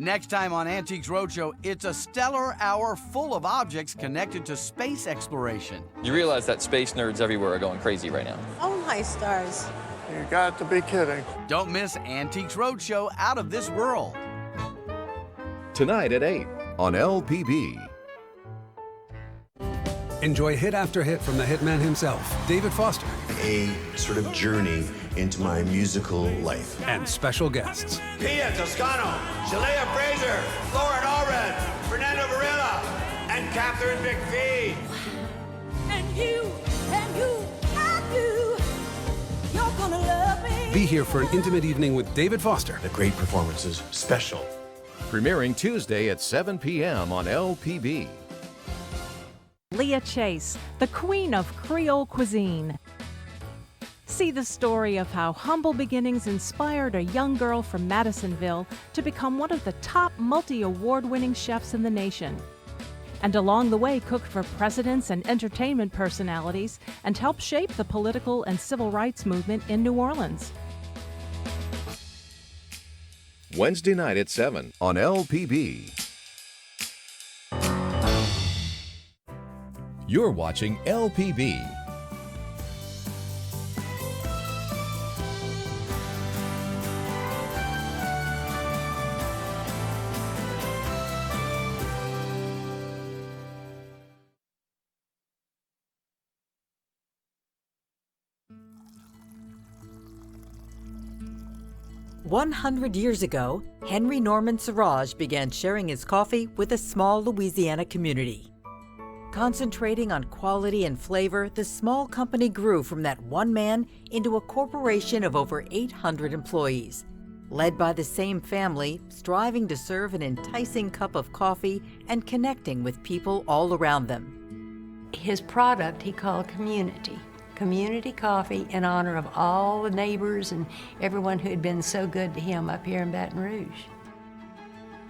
Next time on Antiques Roadshow, it's a stellar hour full of objects connected to space exploration. You realize that space nerds everywhere are going crazy right now. Oh, my stars. You got to be kidding. Don't miss Antiques Roadshow Out of This World. Tonight at 8 on LPB. Enjoy hit after hit from the hitman himself, David Foster. A sort of journey into my musical life. And special guests. Pia Toscano, Shalea Fraser, Lauren Allred, Fernando Varela, and Catherine McPhee. And you, you're gonna love me. Be here for an intimate evening with David Foster. The great performances, special. Premiering Tuesday at 7 p.m. on LPB. Leah Chase, the queen of Creole cuisine. See the story of how humble beginnings inspired a young girl from Madisonville to become one of the top multi-award-winning chefs in the nation. And along the way cooked for presidents and entertainment personalities and helped shape the political and civil rights movement in New Orleans. Wednesday night at 7 on LPB. You're watching LPB. "100 years ago, Henry Norman Saurage began sharing his coffee with a small Louisiana community. Concentrating on quality and flavor, the small company grew from that one man into a corporation of over 800 employees. Led by the same family, striving to serve an enticing cup of coffee and connecting with people all around them. His product he called Community Coffee, in honor of all the neighbors and everyone who had been so good to him up here in Baton Rouge.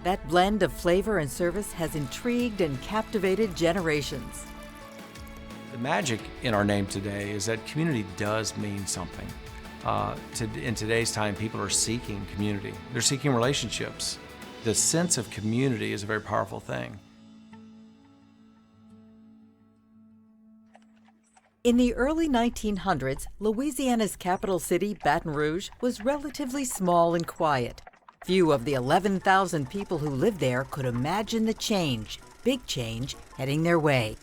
That blend of flavor and service has intrigued and captivated generations. The magic in our name today is that community does mean something. In today's time, people are seeking community. They're seeking relationships. The sense of community is a very powerful thing. In the early 1900s, Louisiana's capital city, Baton Rouge, was relatively small and quiet. Few of the 11,000 people who lived there could imagine the change, big change, heading their way.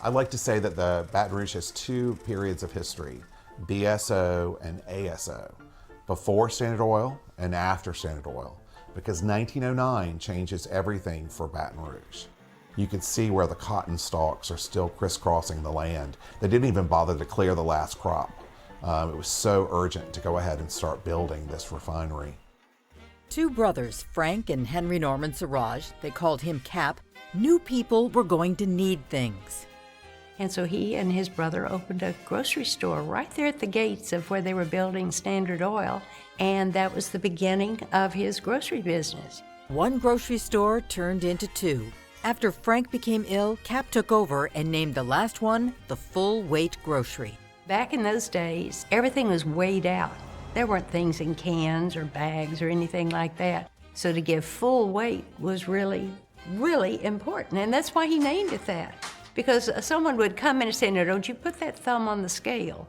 I like to say that the Baton Rouge has two periods of history, BSO and ASO, before Standard Oil and after Standard Oil, because 1909 changes everything for Baton Rouge. You can see where the cotton stalks are still crisscrossing the land. They didn't even bother to clear the last crop. It was so urgent to go ahead and start building this refinery. Two brothers, Frank and Henry Norman Saurage, they called him Cap, knew people were going to need things. And so he and his brother opened a grocery store right there at the gates of where they were building Standard Oil, and that was the beginning of his grocery business. One grocery store turned into two. After Frank became ill, Cap took over and named the last one the Full Weight Grocery. Back in those days, everything was weighed out. There weren't things in cans or bags or anything like that. So to give full weight was really, really important. And that's why he named it that. Because someone would come in and say, "No, don't you put that thumb on the scale."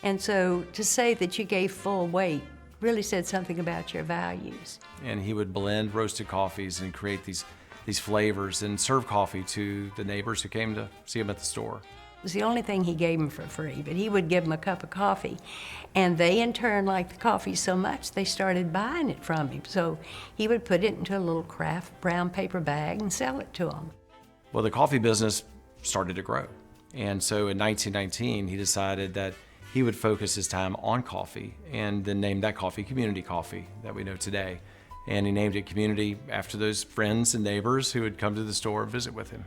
And so to say that you gave full weight really said something about your values. And he would blend roasted coffees and create these flavors and serve coffee to the neighbors who came to see him at the store. It was the only thing he gave them for free, but he would give them a cup of coffee. And they, in turn, liked the coffee so much, they started buying it from him. So he would put it into a little craft brown paper bag and sell it to them. Well, the coffee business started to grow. And so in 1919, he decided that he would focus his time on coffee and then named that coffee Community Coffee that we know today. And he named it Community after those friends and neighbors who would come to the store and visit with him.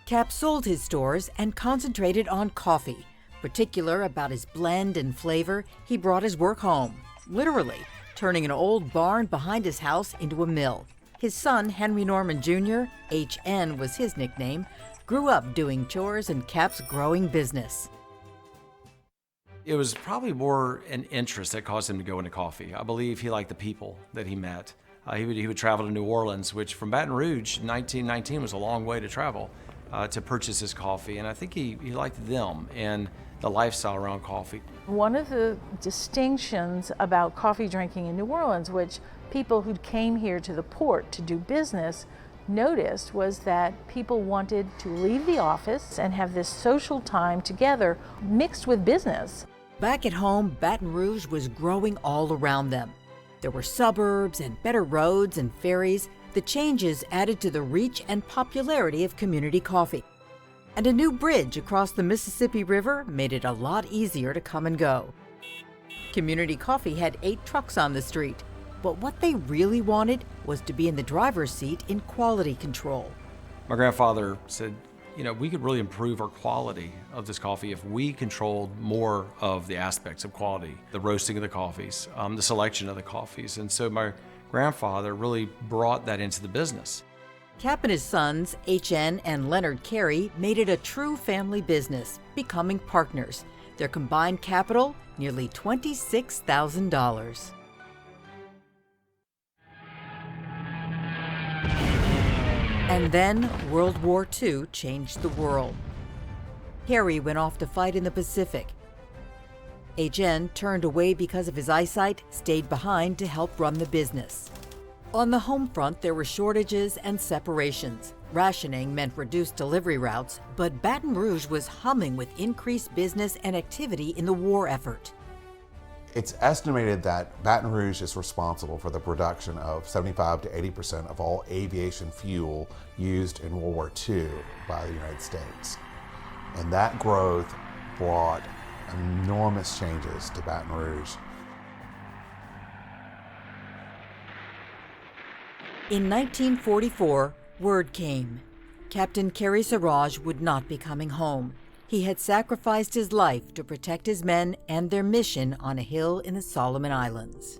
Cap sold his stores and concentrated on coffee. Particular about his blend and flavor, he brought his work home, literally, turning an old barn behind his house into a mill. His son, Henry Norman Jr., HN was his nickname, grew up doing chores in Cap's growing business. It was probably more an interest that caused him to go into coffee. I believe he liked the people that he met. He would travel to New Orleans, which from Baton Rouge, 1919 was a long way to travel to purchase his coffee. And I think he liked them and the lifestyle around coffee. One of the distinctions about coffee drinking in New Orleans, which people who came here to the port to do business noticed, was that people wanted to leave the office and have this social time together mixed with business. Back at home, Baton Rouge was growing all around them. There were suburbs and better roads and ferries. The changes added to the reach and popularity of community coffee. And a new bridge across the Mississippi River made it a lot easier to come and go. Community Coffee had 8 trucks on the street, but what they really wanted was to be in the driver's seat in quality control. My grandfather said, you know, we could really improve our quality of this coffee if we controlled more of the aspects of quality, the roasting of the coffees, the selection of the coffees. And so my grandfather really brought that into the business. Cap and his sons, H.N. and Leonard Carey, made it a true family business, becoming partners. Their combined capital, nearly $26,000. And then World War II changed the world. Carey went off to fight in the Pacific. H.N. turned away because of his eyesight, stayed behind to help run the business. On the home front, there were shortages and separations. Rationing meant reduced delivery routes, but Baton Rouge was humming with increased business and activity in the war effort. It's estimated that Baton Rouge is responsible for the production of 75 to 80% of all aviation fuel used in World War II by the United States. And that growth brought enormous changes to Baton Rouge. In 1944, word came. Captain Henry Saurage would not be coming home. He had sacrificed his life to protect his men and their mission on a hill in the Solomon Islands.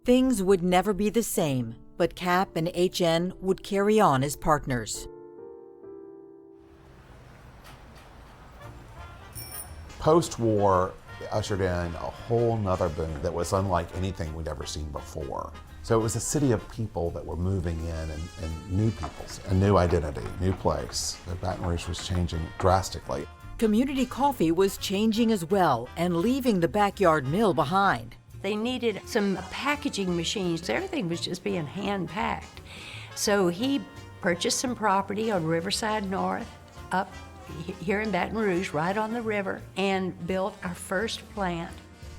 Things would never be the same, but Cap and H.N. would carry on as partners. Post-war ushered in a whole nother boom that was unlike anything we'd ever seen before. So it was a city of people that were moving in and new peoples, a new identity, new place. Baton Rouge was changing drastically. Community coffee was changing as well and leaving the backyard mill behind. They needed some packaging machines. Everything was just being hand-packed. So he purchased some property on Riverside North, up here in Baton Rouge, right on the river, and built our first plant.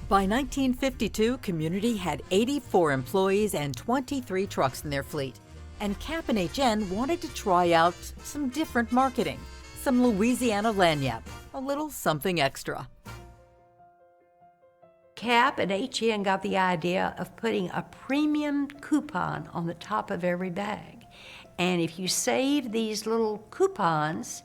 By 1952, Community had 84 employees and 23 trucks in their fleet. And Cap and H.N. wanted to try out some different marketing, some Louisiana lagniappe, a little something extra. Cap and H.N. got the idea of putting a premium coupon on the top of every bag. And if you saved these little coupons,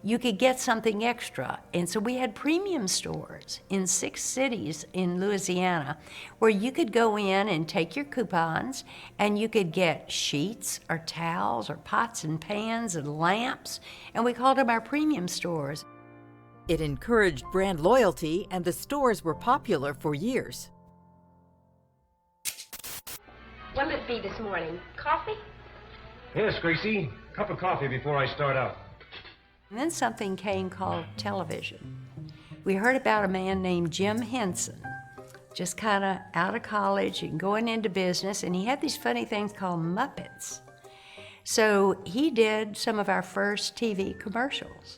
you could get something extra. And so we had premium stores in 6 cities in Louisiana where you could go in and take your coupons and you could get sheets or towels or pots and pans and lamps, and we called them our premium stores. It encouraged brand loyalty, and the stores were popular for years. What'll it be this morning? Coffee? Yes, Gracie. Cup of coffee before I start out. And then something came called television. We heard about a man named Jim Henson, just kind of out of college and going into business, and he had these funny things called Muppets. So he did some of our first TV commercials.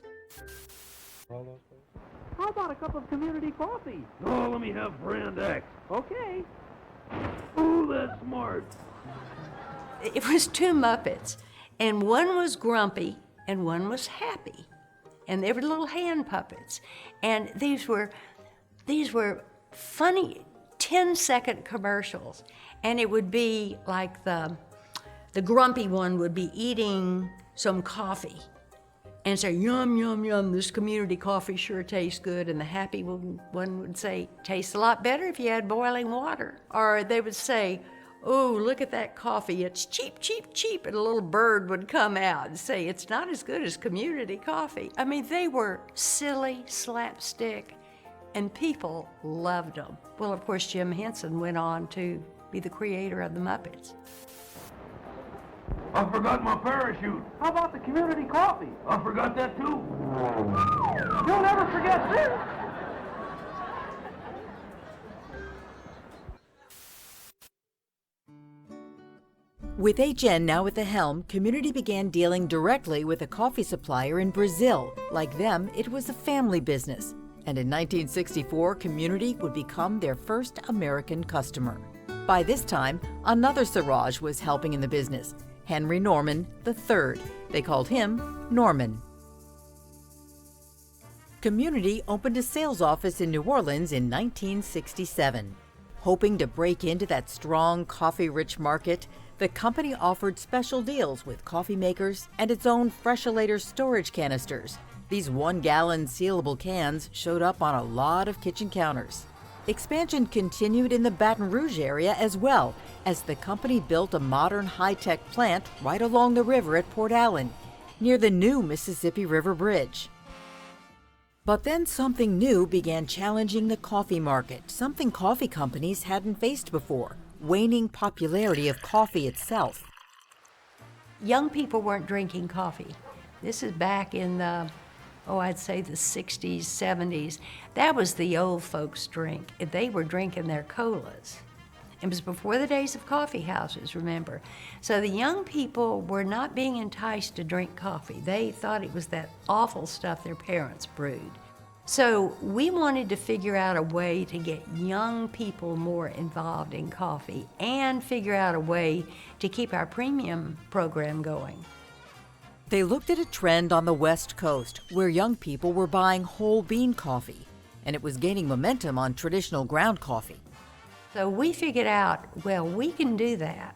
How about a cup of community coffee? Oh, let me have brand X. Okay. Ooh, that's smart. It was 2 Muppets, and one was grumpy and one was happy. And they were little hand puppets. And these were funny 10-second commercials. And it would be like the grumpy one would be eating some coffee and say, yum, yum, yum, this community coffee sure tastes good. And the happy one would say, tastes a lot better if you had boiling water. Or they would say, oh, look at that coffee, it's cheap, cheap, cheap. And a little bird would come out and say, it's not as good as community coffee. I mean, they were silly, slapstick, and people loved them. Well, of course, Jim Henson went on to be the creator of the Muppets. I forgot my parachute. How about the community coffee? I forgot that too. You'll never forget this. With HN now at the helm, Community began dealing directly with a coffee supplier in Brazil. Like them, it was a family business. And in 1964, Community would become their first American customer. By this time, another Saurage was helping in the business, Henry Norman III. They called him Norman. Community opened a sales office in New Orleans in 1967. Hoping to break into that strong, coffee-rich market, the company offered special deals with coffee makers and its own Freshalator storage canisters. These 1-gallon sealable cans showed up on a lot of kitchen counters. Expansion continued in the Baton Rouge area as well, as the company built a modern high-tech plant right along the river at Port Allen, near the new Mississippi River Bridge. But then something new began challenging the coffee market, something coffee companies hadn't faced before: waning popularity of coffee itself. Young people weren't drinking coffee. This is back in the, I'd say the 60s, 70s. That was the old folks' drink. They were drinking their colas. It was before the days of coffee houses, remember. So the young people were not being enticed to drink coffee. They thought it was that awful stuff their parents brewed. So we wanted to figure out a way to get young people more involved in coffee and figure out a way to keep our premium program going. They looked at a trend on the West Coast where young people were buying whole bean coffee, and it was gaining momentum on traditional ground coffee. So we figured out, well, we can do that.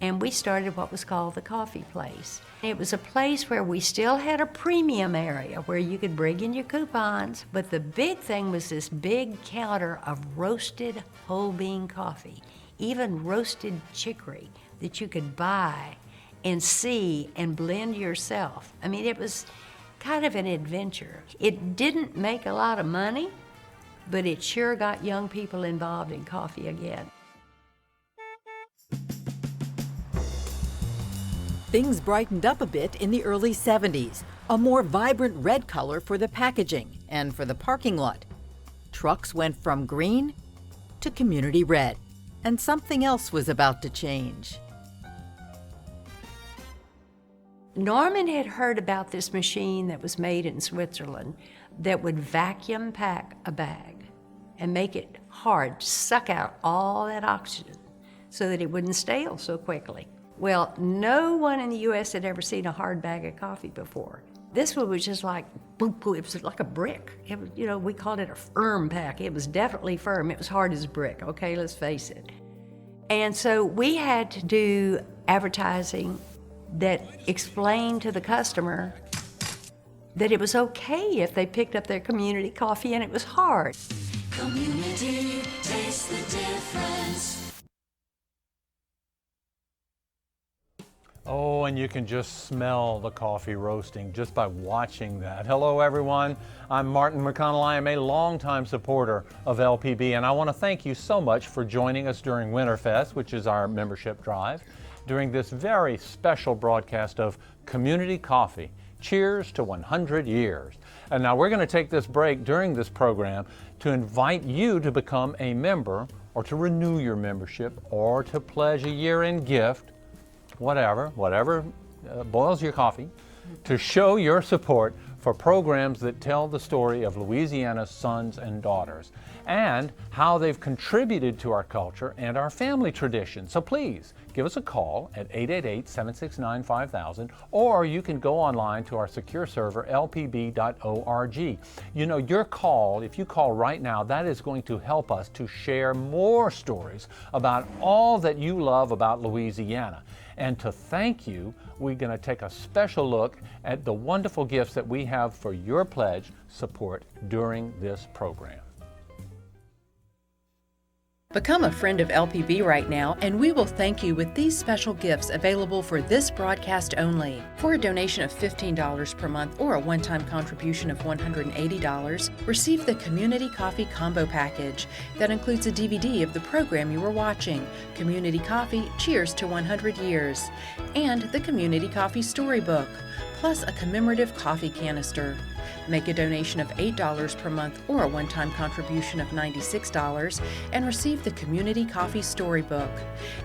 And we started what was called the Coffee Place. It was a place where we still had a premium area where you could bring in your coupons, but the big thing was this big counter of roasted whole bean coffee, even roasted chicory that you could buy and see and blend yourself. I mean, it was kind of an adventure. It didn't make a lot of money, but it sure got young people involved in coffee again. Things brightened up a bit in the early 70s, a more vibrant red color for the packaging and for the parking lot. Trucks went from green to community red, and something else was about to change. Norman had heard about this machine that was made in Switzerland that would vacuum pack a bag and make it hard, suck out all that oxygen so that it wouldn't stale so quickly. Well, no one in the U.S. had ever seen a hard bag of coffee before. This one was just like, boom, boom, it was like a brick. It was, we called it a firm pack. It was definitely firm. It was hard as brick, okay, let's face it. And so we had to do advertising that explained to the customer that it was okay if they picked up their community coffee and it was hard. Community, taste the difference. Oh, and you can just smell the coffee roasting just by watching that. Hello, everyone. I'm Martin McConnell. I am a longtime supporter of LPB, and I want to thank you so much for joining us during Winterfest, which is our membership drive, during this very special broadcast of Community Coffee. Cheers to 100 years. And now we're going to take this break during this program to invite you to become a member, or to renew your membership, or to pledge a year-end gift, whatever boils your coffee, to show your support for programs that tell the story of Louisiana's sons and daughters and how they've contributed to our culture and our family tradition. So please give us a call at 888-769-5000, or you can go online to our secure server, lpb.org. Your call, if you call right now, that is going to help us to share more stories about all that you love about Louisiana. And to thank you, we're going to take a special look at the wonderful gifts that we have for your pledge support during this program. Become a friend of LPB right now, and we will thank you with these special gifts available for this broadcast only. For a donation of $15 per month or a one-time contribution of $180, receive the Community Coffee Combo Package that includes a DVD of the program you are watching, Community Coffee Cheers to 100 Years, and the Community Coffee Storybook, plus a commemorative coffee canister. Make a donation of $8 per month or a one-time contribution of $96 and receive the Community Coffee Storybook.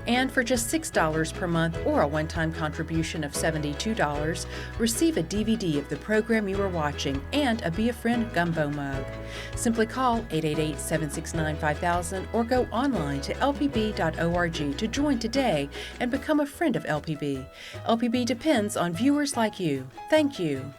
And for just $6 per month or a one-time contribution of $72, receive a DVD of the program you are watching and a Be a Friend gumbo mug. Simply call 888-769-5000 or go online to lpb.org to join today and become a friend of LPB. LPB depends on viewers like you. Thank you.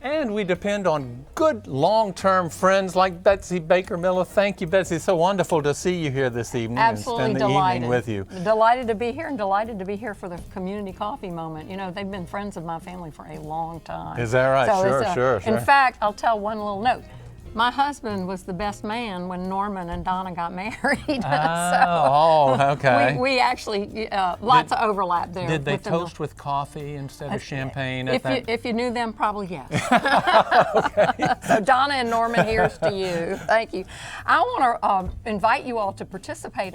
And we depend on good long-term friends like Betsy Baker Miller. Thank you, Betsy. It's so wonderful to see you here this evening. Absolutely and spend the delighted. evening with you. Delighted to be here and delighted to be here for the community coffee moment. You know, they've been friends of my family for a long time. Is that right? So Sure. In fact, I'll tell one little note. My husband was the best man when Norman and Donna got married. Okay. We actually, lots of overlap there. Did they toast with coffee instead of champagne? If you knew them, probably yes. So Donna and Norman, here's to you. Thank you. I want to invite you all to participate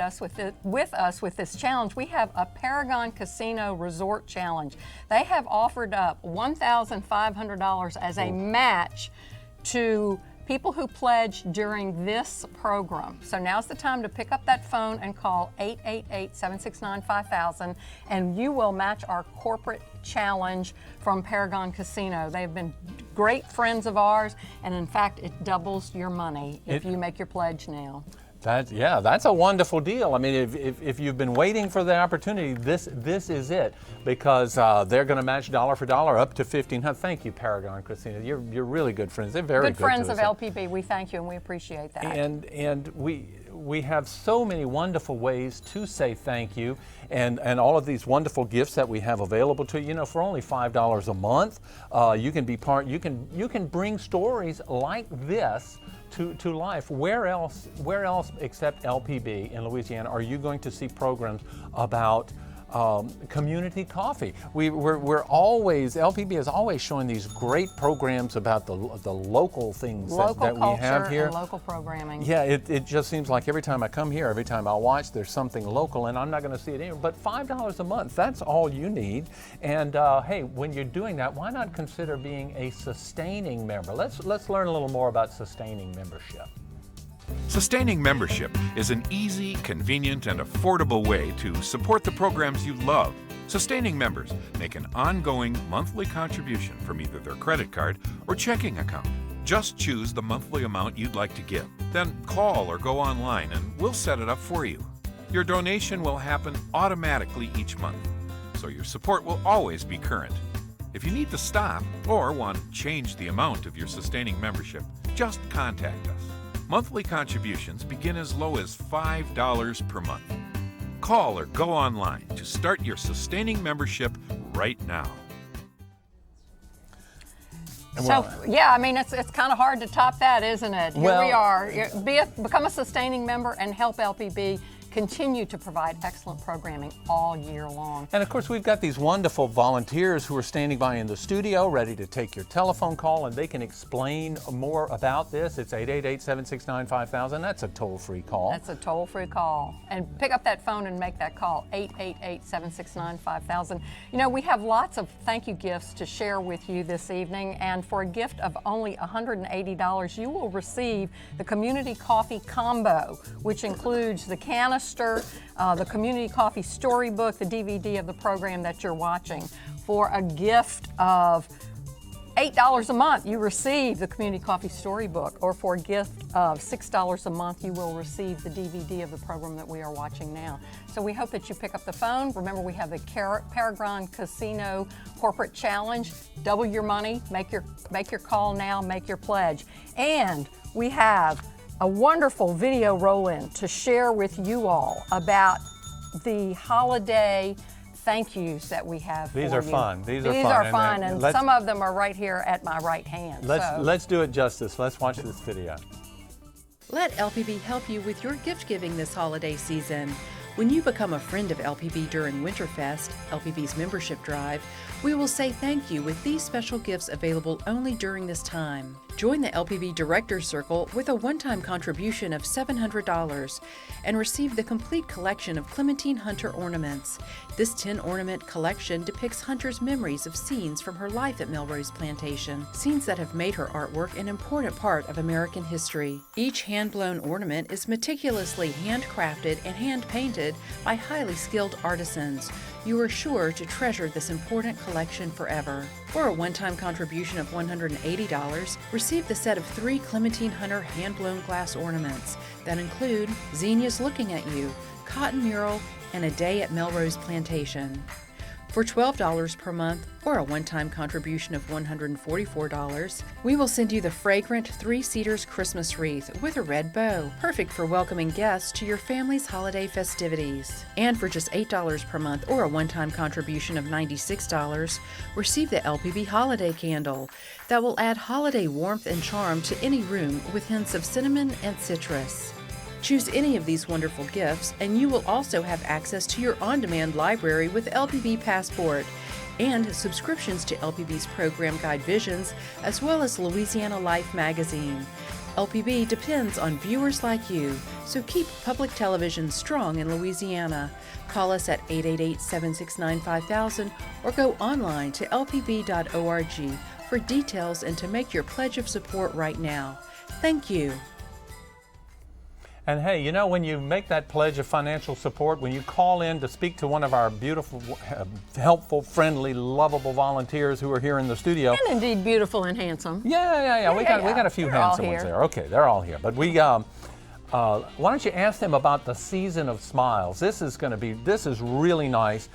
with us with this challenge. We have a Paragon Casino Resort Challenge. They have offered up $1,500 as a match to people who pledge during this program. So now's the time to pick up that phone and call 888-769-5000 and you will match our corporate challenge from Paragon Casino. They've been great friends of ours, and in fact it doubles your money if you make your pledge now. That's a wonderful deal. I mean, if you've been waiting for the opportunity, this is it, because they're going to match dollar for dollar up to $1,500. Thank you, Paragon Casino. You're really good friends. They're very good friends to of us. LPB. We thank you and we appreciate that. And we have so many wonderful ways to say thank you, and all of these wonderful gifts that we have available to you. You know, for only $5 a month, you can be part. You can bring stories like this to life. Where else except LPB in Louisiana are you going to see programs about community coffee? We're always, LPB is always showing these great programs about the local things that we have here. And local programming. Yeah, it just seems like every time I come here, every time I watch, there's something local, and I'm not going to see it anywhere. But $5 a month, that's all you need. And hey, when you're doing that, why not consider being a sustaining member? Let's learn a little more about sustaining membership. Sustaining membership is an easy, convenient, and affordable way to support the programs you love. Sustaining members make an ongoing monthly contribution from either their credit card or checking account. Just choose the monthly amount you'd like to give. Then call or go online and we'll set it up for you. Your donation will happen automatically each month, so your support will always be current. If you need to stop or want to change the amount of your sustaining membership, just contact us. Monthly contributions begin as low as $5 per month. Call or go online to start your sustaining membership right now. So, yeah, I mean, it's kind of hard to top that, isn't it? Here we are. Become a sustaining member and help LPB continue to provide excellent programming all year long. And of course, we've got these wonderful volunteers who are standing by in the studio ready to take your telephone call, and they can explain more about this. It's 888-769-5000. That's a toll-free call. That's a toll-free call. And pick up that phone and make that call, 888-769-5000. You know, we have lots of thank you gifts to share with you this evening, and for a gift of only $180, you will receive the Community Coffee Combo, which includes the canister, the Community Coffee Storybook, the DVD of the program that you're watching. For a gift of $8 a month, you receive the Community Coffee Storybook, or for a gift of $6 a month, you will receive the DVD of the program that we are watching now. So we hope that you pick up the phone. Remember, we have the Paragon Casino Corporate Challenge. Double your money, make your call now, make your pledge. And we have a wonderful video roll-in to share with you all about the holiday thank yous that we have for you. These are fun. These are fun, and some of them are right here at my right hand. Let's do it justice. Let's watch this video. Let LPB help you with your gift giving this holiday season. When you become a friend of LPB during Winterfest, LPB's membership drive, we will say thank you with these special gifts available only during this time. Join the LPB Directors Circle with a one-time contribution of $700 and receive the complete collection of Clementine Hunter ornaments. This 10-ornament collection depicts Hunter's memories of scenes from her life at Melrose Plantation, scenes that have made her artwork an important part of American history. Each hand-blown ornament is meticulously handcrafted and hand-painted by highly skilled artisans. You are sure to treasure this important collection forever. For a one-time contribution of $180, receive the set of 3 Clementine Hunter hand-blown glass ornaments that include Zinnias Looking at You, Cotton Mural, and A Day at Melrose Plantation. For $12 per month, or a one-time contribution of $144, we will send you the fragrant 3 Cedars Christmas wreath with a red bow, perfect for welcoming guests to your family's holiday festivities. And for just $8 per month, or a one-time contribution of $96, receive the LPB Holiday Candle that will add holiday warmth and charm to any room with hints of cinnamon and citrus. Choose any of these wonderful gifts, and you will also have access to your on-demand library with LPB Passport and subscriptions to LPB's program guide Visions, as well as Louisiana Life magazine. LPB depends on viewers like you, so keep public television strong in Louisiana. Call us at 888-769-5000 or go online to lpb.org for details and to make your pledge of support right now. Thank you. And hey, you know, when you make that pledge of financial support, when you call in to speak to one of our beautiful, helpful, friendly, lovable volunteers who are here in the studio. And indeed beautiful and handsome. Yeah. We got a few handsome ones there. Okay, they're all here. But we, why don't you ask them about the Season of Smiles? This is really nice.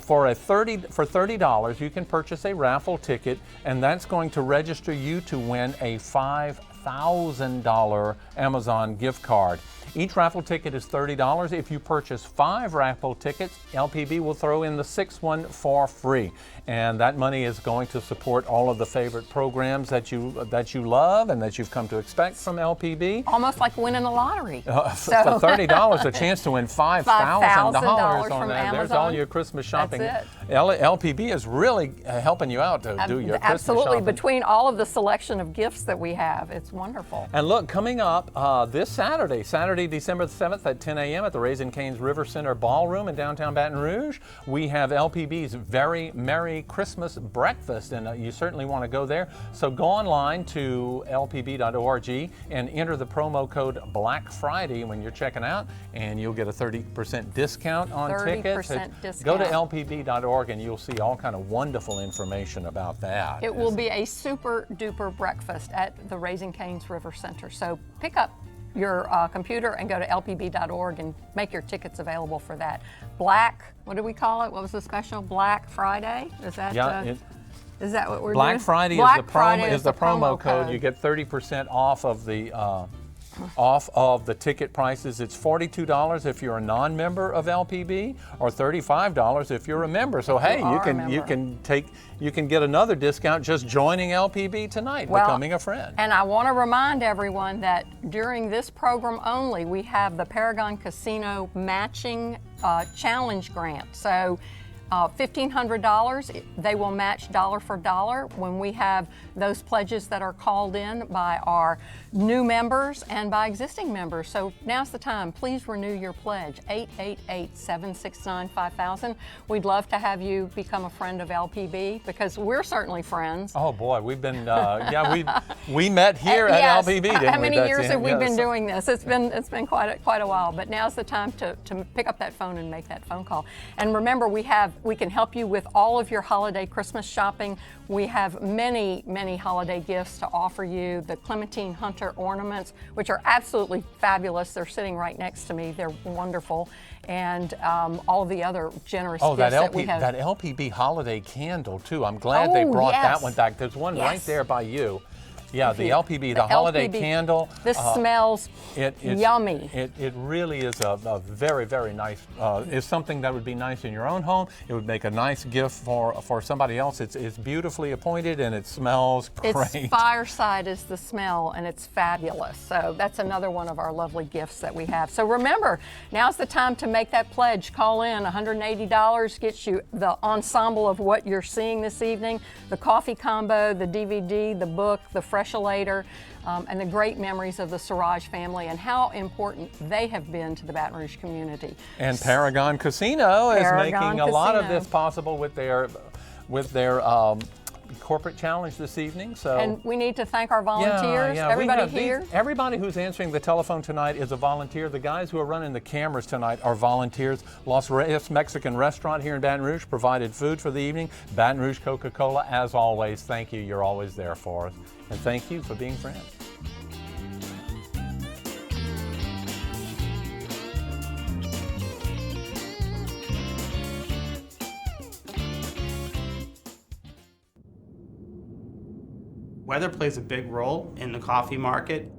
For $30, you can purchase a raffle ticket, and that's going to register you to win a $5,000 Amazon gift card. Each raffle ticket is $30. If you purchase 5 raffle tickets, LPB will throw in the 6th one for free. And that money is going to support all of the favorite programs that you love and that you've come to expect from LPB. Almost like winning the lottery. For $30, a chance to win $5,000 on that. Amazon. There's all your Christmas shopping. That's it. LPB is really helping you out to do your Christmas shopping. Absolutely. Between all of the selection of gifts that we have, it's wonderful. And look, coming up this Saturday, December 7th at 10 a.m. at the Raising Cane's River Center Ballroom in downtown Baton Rouge, we have LPB's Very Merry Christmas Breakfast, and you certainly want to go there. So go online to lpb.org and enter the promo code Black Friday when you're checking out, and you'll get a 30% discount on tickets. 30% discount. Go to lpb.org and you'll see all kind of wonderful information about that. It will be a super duper breakfast at the Raising Cane's River Center. So pick up your computer and go to lpb.org and make your tickets available for that. What do we call it? What was the special? Black Friday? Is that? Yeah. Is that what we're Black doing? Friday is the promo code. You get 30% off of the ticket prices. It's $42 if you're a non-member of LPB, or $35 if you're a member. So hey, you can get another discount just joining LPB tonight, becoming a friend. And I want to remind everyone that during this program only, we have the Paragon Casino matching challenge grant. So $1,500, they will match dollar for dollar when we have those pledges that are called in by our new members and by existing members. So now's the time. Please renew your pledge, 888-769-5000. We'd love to have you become a friend of LPB because we're certainly friends. Oh boy, we've been, we met here at LPB, didn't we? How many years have we been doing this? It's been quite a while, but now's the time to pick up that phone and make that phone call. And remember, we can help you with all of your holiday Christmas shopping. We have many holiday gifts to offer you. The Clementine Hunter ornaments, which are absolutely fabulous. They're sitting right next to me. They're wonderful. And all the other generous gifts that we have. That LPB holiday candle too. I'm glad they brought that one back. There's one right there by you. Yeah, the LPB, the holiday LPB, candle. This smells yummy. It really is a very, very nice, it's something that would be nice in your own home. It would make a nice gift for somebody else. It's beautifully appointed and it smells great. It's fireside is the smell, and it's fabulous. So that's another one of our lovely gifts that we have. So remember, now's the time to make that pledge. Call in. $180 gets you the ensemble of what you're seeing this evening, the coffee combo, the DVD, the book, the Freshalator, and the great memories of the Saurage family and how important they have been to the Baton Rouge community. And Paragon Casino is making a lot of this possible with their corporate challenge this evening. So, and we need to thank our volunteers. Everybody here. Everybody who's answering the telephone tonight is a volunteer. The guys who are running the cameras tonight are volunteers. Los Reyes Mexican Restaurant here in Baton Rouge provided food for the evening. Baton Rouge Coca-Cola, as always, thank you. You're always there for us. And thank you for being friends. Weather plays a big role in the coffee market.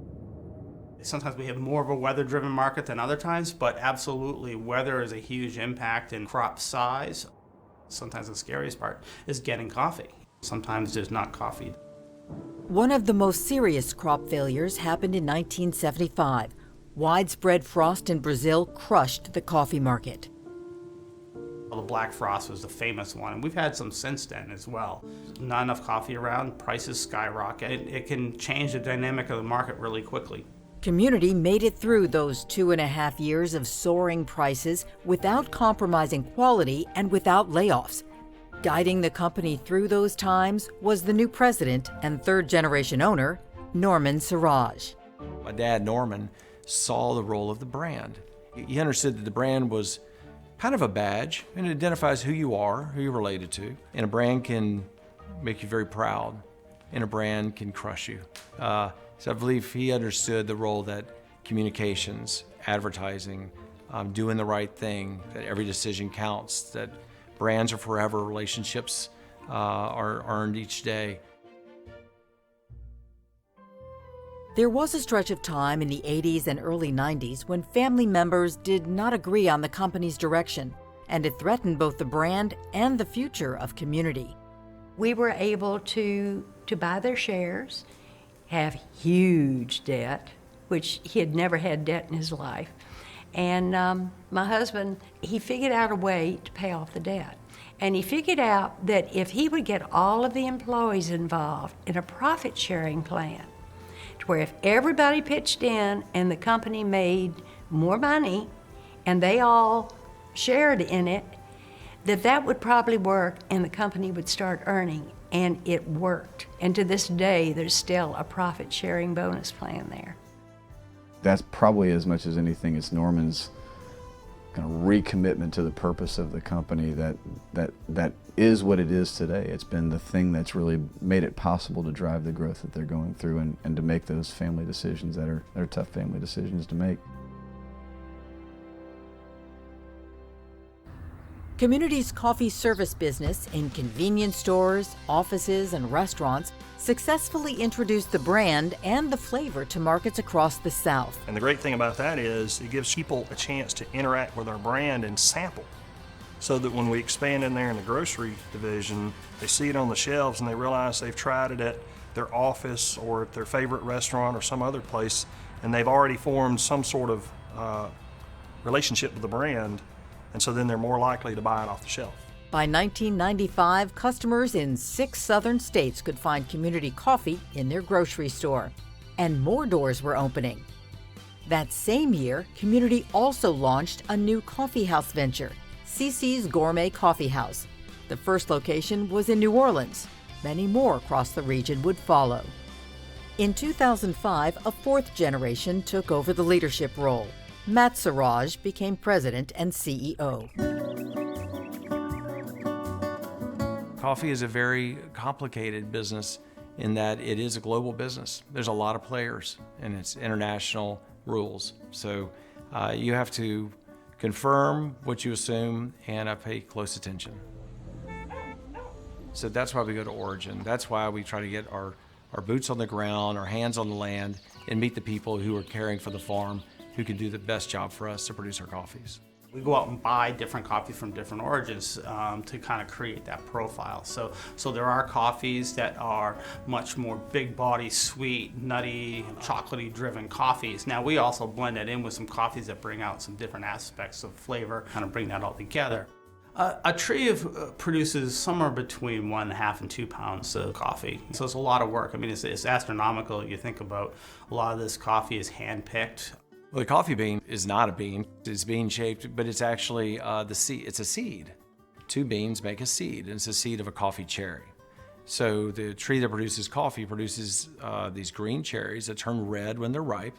Sometimes we have more of a weather-driven market than other times, but absolutely weather is a huge impact in crop size. Sometimes the scariest part is getting coffee. Sometimes there's not coffee. One of the most serious crop failures happened in 1975. Widespread frost in Brazil crushed the coffee market. The Black Frost was the famous one, and we've had some since then as well. Not enough coffee around, prices skyrocket. It can change the dynamic of the market really quickly. Community made it through those 2.5 years of soaring prices without compromising quality and without layoffs. Guiding the company through those times was the new president and third-generation owner, Norman Saurage. My dad, Norman, saw the role of the brand. He understood that the brand was kind of a badge, and it identifies who you are, who you're related to. And a brand can make you very proud, and a brand can crush you. So I believe he understood the role that communications, advertising, doing the right thing, that every decision counts, that brands are forever, relationships are earned each day. There was a stretch of time in the 80s and early 90s when family members did not agree on the company's direction, and it threatened both the brand and the future of Community. We were able to buy their shares, have huge debt, which he had never had debt in his life. And my husband, he figured out a way to pay off the debt. And he figured out that if he would get all of the employees involved in a profit-sharing plan, where if everybody pitched in and the company made more money and they all shared in it, that would probably work and the company would start earning. And it worked. And to this day, there's still a profit-sharing bonus plan there. That's probably as much as anything is Norman's kind of recommitment to the purpose of the company that is what it is today. It's been the thing that's really made it possible to drive the growth that they're going through and to make those family decisions that are tough family decisions to make. Community's coffee service business in convenience stores, offices, and restaurants successfully introduced the brand and the flavor to markets across the South. And the great thing about that is it gives people a chance to interact with our brand and sample, so that when we expand in there in the grocery division, they see it on the shelves and they realize they've tried it at their office or at their favorite restaurant or some other place, and they've already formed some sort of relationship with the brand, and so then they're more likely to buy it off the shelf. By 1995, customers in 6 southern states could find Community coffee in their grocery store, and more doors were opening. That same year, Community also launched a new coffee house venture, CC's Gourmet Coffee House. The first location was in New Orleans. Many more across the region would follow. In 2005, a 4th generation took over the leadership role. Matt Saurage became president and CEO. Coffee is a very complicated business in that it is a global business. There's a lot of players and it's international rules. So you have to confirm what you assume and pay close attention. So that's why we go to origin. That's why we try to get our our boots on the ground, our hands on the land, and meet the people who are caring for the farm, who can do the best job for us to produce our coffees. We go out and buy different coffee from different origins to kind of create that profile. So there are coffees that are much more big body, sweet, nutty, chocolatey driven coffees. Now we also blend that in with some coffees that bring out some different aspects of flavor, kind of bring that all together. A tree produces somewhere between 1.5 and 2 pounds of coffee. So it's a lot of work. I mean, it's astronomical. You think about a lot of this coffee is hand-picked. Well, the coffee bean is not a bean. It's bean-shaped, but it's actually the seed. It's a seed. 2 beans make a seed, and it's a seed of a coffee cherry. So the tree that produces coffee produces these green cherries that turn red when they're ripe.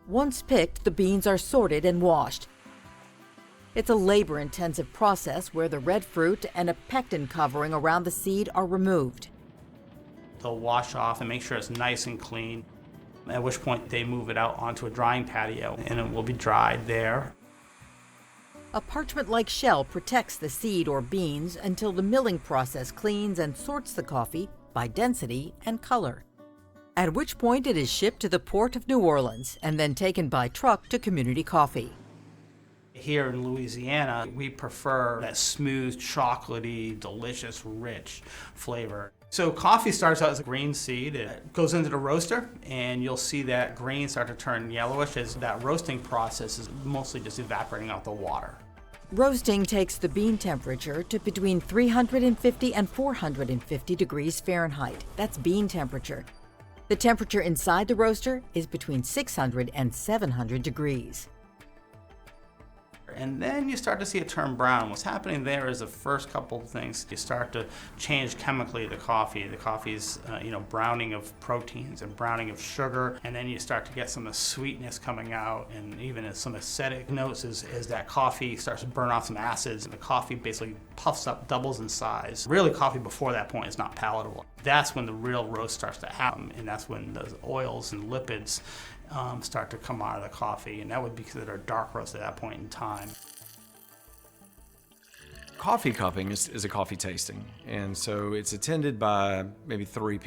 Once picked, the beans are sorted and washed. It's a labor-intensive process where the red fruit and a pectin covering around the seed are removed. They'll wash off and make sure it's nice and clean, at which point they move it out onto a drying patio and it will be dried there. A parchment-like shell protects the seed or beans until the milling process cleans and sorts the coffee by density and color, at which point it is shipped to the port of New Orleans and then taken by truck to Community Coffee. Here in Louisiana, we prefer that smooth, chocolatey, delicious, rich flavor. So coffee starts out as a green seed. It goes into the roaster, and you'll see that green start to turn yellowish as that roasting process is mostly just evaporating out the water. Roasting takes the bean temperature to between 350 and 450 degrees Fahrenheit. That's bean temperature. The temperature inside the roaster is between 600 and 700 degrees. And then you start to see it turn brown. What's happening there is the first couple of things. You start to change chemically the coffee. The coffee's browning of proteins and browning of sugar, and then you start to get some of the sweetness coming out, and even some acidic notes as that coffee starts to burn off some acids, and the coffee basically puffs up, doubles in size. Really, coffee before that point is not palatable. That's when the real roast starts to happen, and that's when those oils and lipids start to come out of the coffee, and that would be considered a dark roast at that point in time. Coffee cupping is a coffee tasting, and so it's attended by maybe 3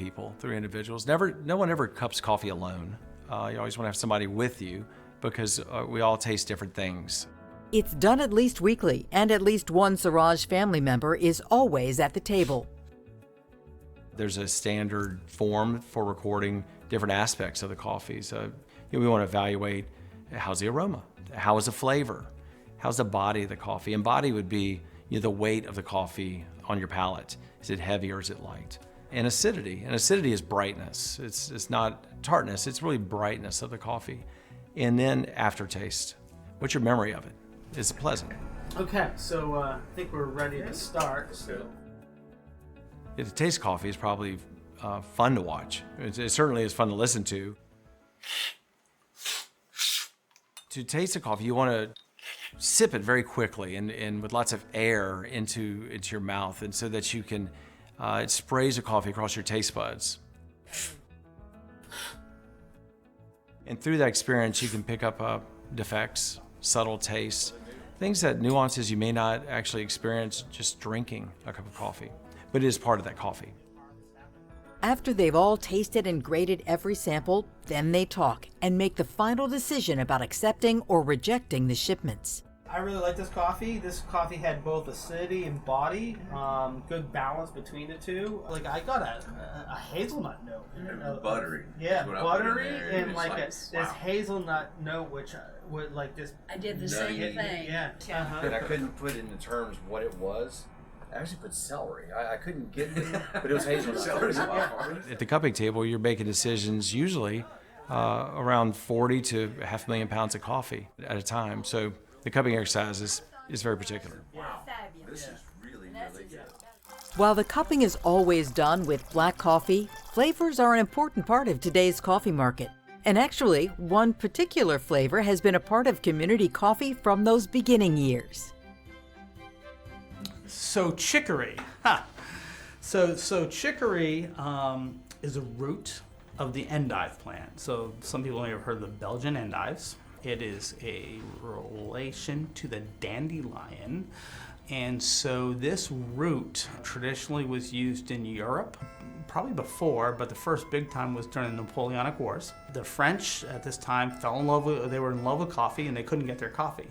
individuals. No one ever cups coffee alone. You always want to have somebody with you because we all taste different things. It's done at least weekly, and at least one Saurage family member is always at the table. There's a standard form for recording different aspects of the coffee. So we want to evaluate how's the aroma, how is the flavor, how's the body of the coffee. And body would be the weight of the coffee on your palate. Is it heavy or is it light? And acidity. And acidity is brightness. It's not tartness, it's really brightness of the coffee. And then aftertaste. What's your memory of it? Is it pleasant? Okay, so I think we're ready to start. So. To taste coffee is probably fun to watch. It certainly is fun to listen to. To taste the coffee, you want to sip it very quickly and with lots of air into your mouth, and so that you can, it sprays the coffee across your taste buds. And through that experience, you can pick up defects, subtle tastes, things that nuances you may not actually experience just drinking a cup of coffee, but it is part of that coffee. After they've all tasted and graded every sample, then they talk and make the final decision about accepting or rejecting the shipments. I really like this coffee. This coffee had both acidity and body, good balance between the two. Like I got a hazelnut note. Buttery. Yeah, buttery and like this hazelnut note, which would like this. I did the same thing. Yeah. And I couldn't put into terms what it was. I actually put celery. I couldn't get it, but it was hazelnut. At the cupping table, you're making decisions usually around 40 to 500,000 pounds of coffee at a time. So the cupping exercise is very particular. Wow, this is really, really good. While the cupping is always done with black coffee, flavors are an important part of today's coffee market. And actually, one particular flavor has been a part of community coffee from those beginning years. So chicory, So chicory is a root of the endive plant. So some people may have heard of the Belgian endives. It is a relation to the dandelion, And so this root traditionally was used in Europe, probably before, but the first big time was during the Napoleonic Wars. The French at this time they were in love with coffee and they couldn't get their coffee.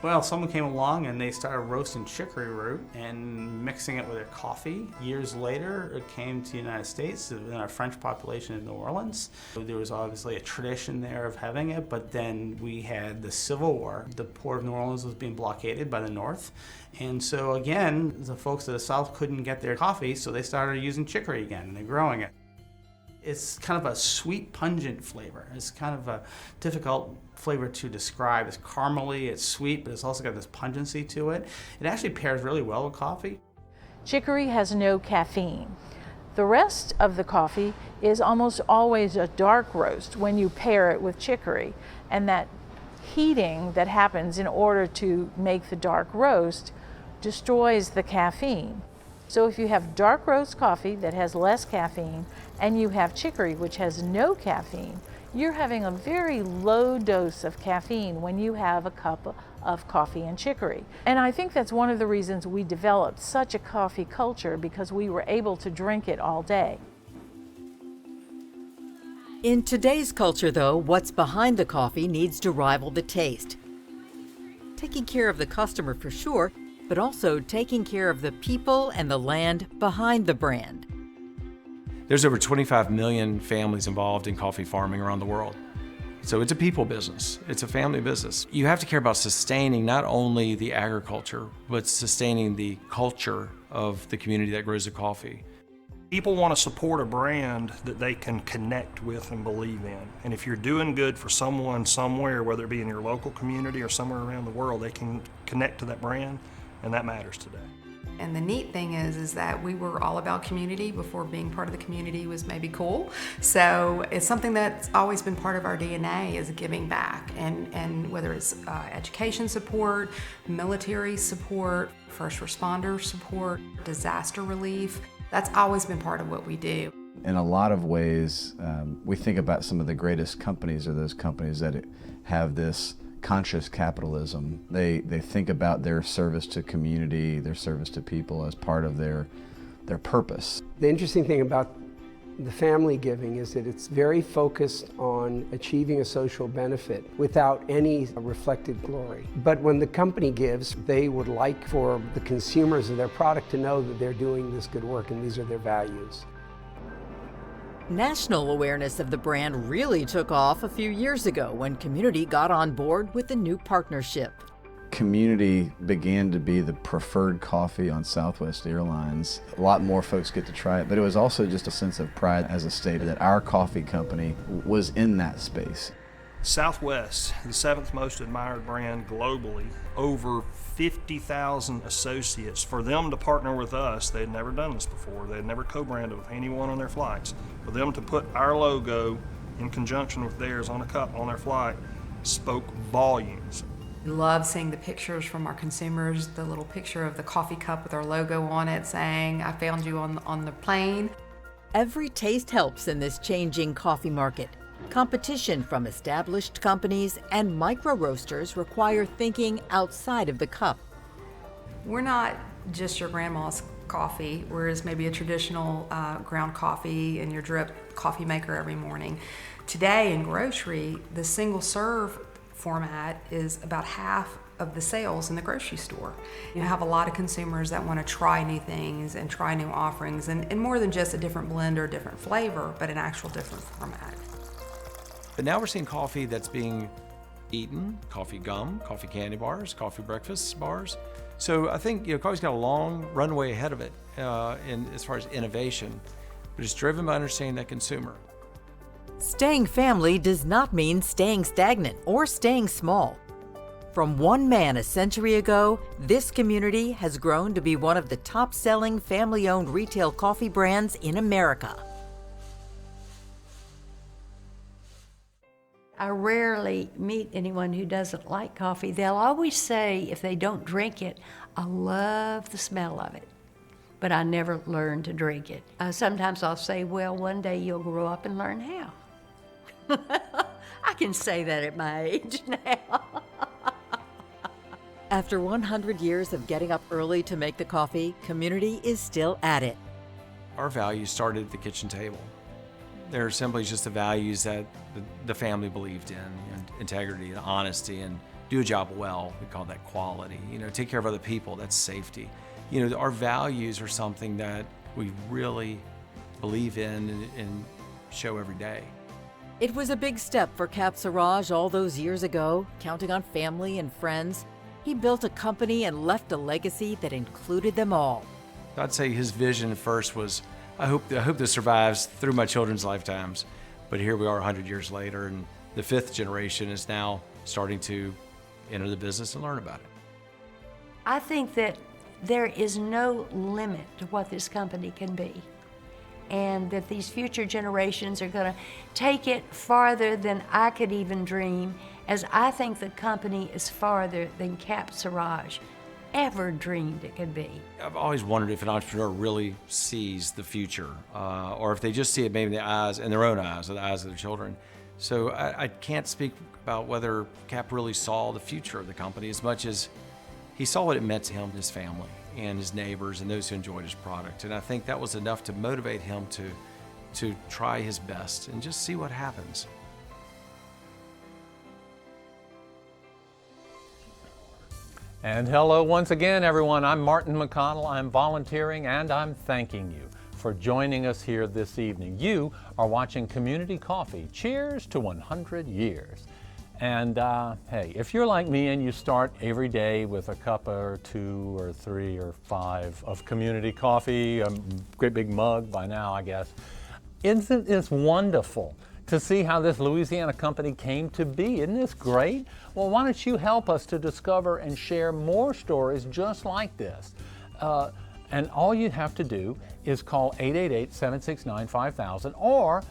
Well, someone came along and they started roasting chicory root and mixing it with their coffee. Years later, it came to the United States in our French population in New Orleans. There was obviously a tradition there of having it, but then we had the Civil War. The port of New Orleans was being blockaded by the North. And so again, the folks of the South couldn't get their coffee, so they started using chicory again and they're growing it. It's kind of a sweet, pungent flavor. It's kind of a difficult flavor to describe. It's caramely, it's sweet, but it's also got this pungency to it. It actually pairs really well with coffee. Chicory has no caffeine. The rest of the coffee is almost always a dark roast when you pair it with chicory. And that heating that happens in order to make the dark roast destroys the caffeine. So if you have dark roast coffee that has less caffeine and you have chicory which has no caffeine, you're having a very low dose of caffeine when you have a cup of coffee and chicory. And I think that's one of the reasons we developed such a coffee culture, because we were able to drink it all day. In today's culture, though, what's behind the coffee needs to rival the taste. Taking care of the customer for sure, but also taking care of the people and the land behind the brand. There's over 25 million families involved in coffee farming around the world. So it's a people business, it's a family business. You have to care about sustaining not only the agriculture, but sustaining the culture of the community that grows the coffee. People want to support a brand that they can connect with and believe in. And if you're doing good for someone somewhere, whether it be in your local community or somewhere around the world, they can connect to that brand, and that matters today. And the neat thing is that we were all about community before being part of the community was maybe cool. So it's something that's always been part of our DNA, is giving back. And whether it's education support, military support, first responder support, disaster relief, that's always been part of what we do. In a lot of ways, we think about some of the greatest companies are those companies that have this conscious capitalism. They think about their service to community, their service to people as part of their purpose. The interesting thing about the family giving is that it's very focused on achieving a social benefit without any reflected glory. But when the company gives, they would like for the consumers of their product to know that they're doing this good work and these are their values. National awareness of the brand really took off a few years ago when Community got on board with the new partnership. Community began to be the preferred coffee on Southwest Airlines. A lot more folks get to try it, but it was also just a sense of pride as a state that our coffee company was in that space. Southwest, the 7th most admired brand globally, over 50,000 associates. For them to partner with us, they had never done this before. They had never co-branded with anyone on their flights. For them to put our logo in conjunction with theirs on a cup on their flight spoke volumes. We love seeing the pictures from our consumers, the little picture of the coffee cup with our logo on it saying, "I found you on the plane." Every taste helps in this changing coffee market. Competition from established companies and micro roasters require thinking outside of the cup. We're not just your grandma's coffee, whereas maybe a traditional ground coffee in your drip coffee maker every morning. Today in grocery, the single serve format is about half of the sales in the grocery store. You have a lot of consumers that want to try new things and try new offerings, and more than just a different blend or a different flavor, but an actual different format. But now we're seeing coffee that's being eaten, coffee gum, coffee candy bars, coffee breakfast bars. So I think coffee's got a long runway ahead of it as far as innovation, but it's driven by understanding that consumer. Staying family does not mean staying stagnant or staying small. From one man a century ago, this community has grown to be one of the top-selling family-owned retail coffee brands in America. I rarely meet anyone who doesn't like coffee. They'll always say, if they don't drink it, "I love the smell of it," but I never learned to drink it. Sometimes I'll say, "Well, one day you'll grow up and learn how." I can say that at my age now. After 100 years of getting up early to make the coffee, Community is still at it. Our values started at the kitchen table. They're simply just the values that the family believed in, and integrity and honesty and do a job well. We call that quality. Take care of other people, that's safety. Our values are something that we really believe in and show every day. It was a big step for Cap Saurage all those years ago, counting on family and friends. He built a company and left a legacy that included them all. I'd say his vision first was, I hope this survives through my children's lifetimes. But here we are 100 years later, and the 5th generation is now starting to enter the business and learn about it. I think that there is no limit to what this company can be, and that these future generations are going to take it farther than I could even dream, as I think the company is farther than Cap Saurage ever dreamed it could be. I've always wondered if an entrepreneur really sees the future, or if they just see it maybe in their own eyes, or the eyes of their children. So I can't speak about whether Cap really saw the future of the company as much as he saw what it meant to him and his family and his neighbors and those who enjoyed his product. And I think that was enough to motivate him to try his best and just see what happens. And hello once again, everyone. I'm Martin McConnell. I'm volunteering and I'm thanking you for joining us here this evening. You are watching Community Coffee. Cheers to 100 years. And hey, if you're like me and you start every day with a cup or 2 or 3 or 5 of Community Coffee, a great big mug by now, I guess, isn't this wonderful to see how this Louisiana company came to be? Isn't this great? Well, why don't you help us to discover and share more stories just like this? And all you have to do is call 888-769-5000 or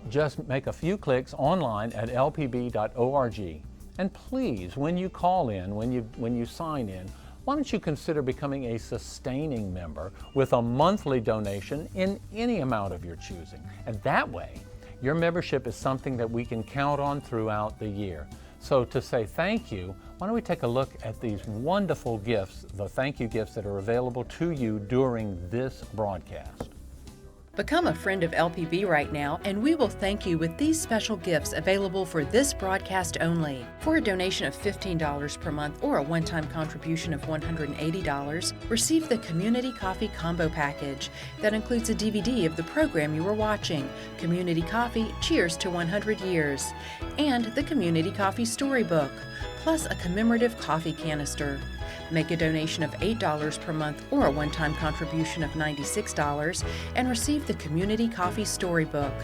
just make a few clicks online at lpb.org. And please, when you call in, when you sign in, why don't you consider becoming a sustaining member with a monthly donation in any amount of your choosing? And that way, your membership is something that we can count on throughout the year. So to say thank you, why don't we take a look at these wonderful gifts, the thank you gifts that are available to you during this broadcast. Become a friend of LPB right now, and we will thank you with these special gifts available for this broadcast only. For a donation of $15 per month or a one-time contribution of $180, receive the Community Coffee Combo Package. That includes a DVD of the program you are watching, Community Coffee, Cheers to 100 Years, and the Community Coffee Storybook, plus a commemorative coffee canister. Make a donation of $8 per month or a one-time contribution of $96 and receive the Community Coffee Storybook.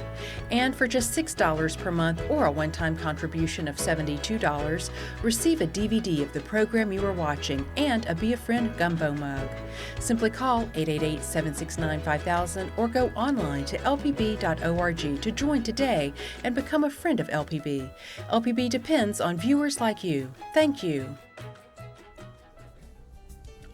And for just $6 per month or a one-time contribution of $72, receive a DVD of the program you are watching and a Be a Friend gumbo mug. Simply call 888-769-5000 or go online to lpb.org to join today and become a friend of LPB. LPB depends on viewers like you. Thank you.